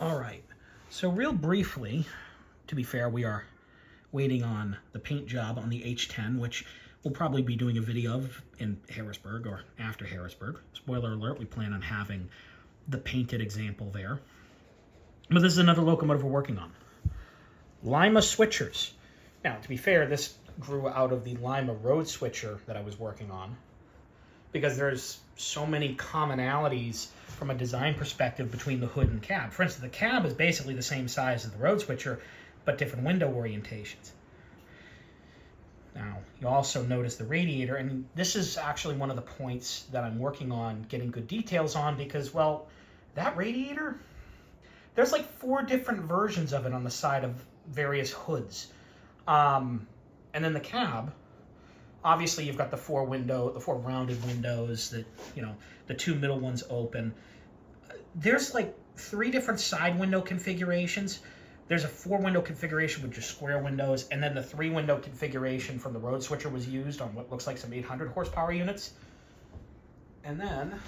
All right, so real briefly, to be fair, we are waiting on the paint job on the H10, which we'll probably be doing a video of in Harrisburg or after Harrisburg. Spoiler alert, we plan on having the painted example there. But this is another locomotive we're working on. Lima switchers. Now, to be fair, this grew out of the Lima road switcher that I was working on because there's so many commonalities from a design perspective between the hood and cab. For instance, the cab is basically the same size as the road switcher, but different window orientations. Now, you also notice the radiator, and this is actually one of the points that I'm working on getting good details on because, well, that radiator, there's like 4 different versions of it on the side of various hoods. And then the cab, obviously you've got the 4 rounded windows that, the 2 middle ones open. There's like 3 different side window configurations. There's a 4-window configuration with just square windows, and then the 3-window configuration from the road switcher was used on what looks like some 800 horsepower units. And then,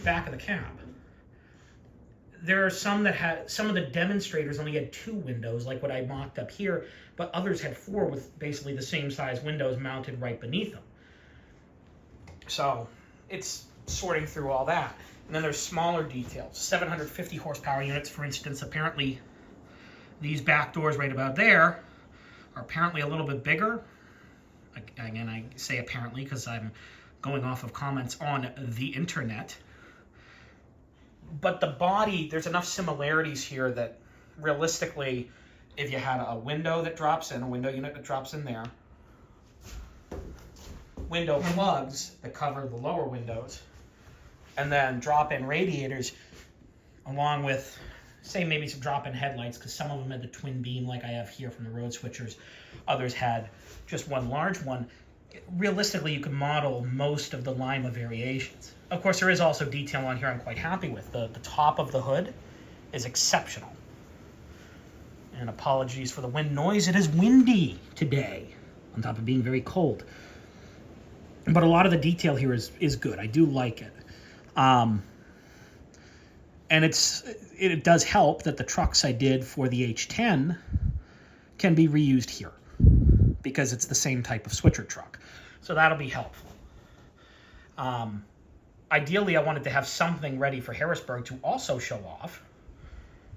back of the cab. There are some that had, some of the demonstrators only had 2 windows, like what I mocked up here, but others had 4 with basically the same size windows mounted right beneath them. So it's sorting through all that. And then there's smaller details. 750 horsepower units, for instance. Apparently, these back doors right about there are apparently a little bit bigger. Again, I say apparently because I'm going off of comments on the internet. But the body, there's enough similarities here that realistically, if you had a window that drops in, a window unit that drops in there, window plugs that cover the lower windows, and then drop-in radiators along with, say, maybe some drop-in headlights, because some of them had the twin beam like I have here from the road switchers. Others had just one large one. Realistically, you can model most of the Lima variations. Of course, there is also detail on here I'm quite happy with. The top of the hood is exceptional. And apologies for the wind noise. It is windy today, on top of being very cold. But a lot of the detail here is good. I do like it. And it does help that the trucks I did for the H10 can be reused here because it's the same type of switcher truck. So that'll be helpful. Ideally, I wanted to have something ready for Harrisburg to also show off,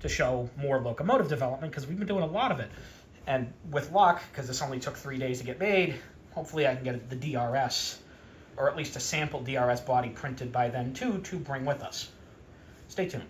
to show more locomotive development, because we've been doing a lot of it. And with luck, because this only took 3 days to get made, hopefully I can get the DRS, or at least a sample DRS body printed by then too, to bring with us. Stay tuned.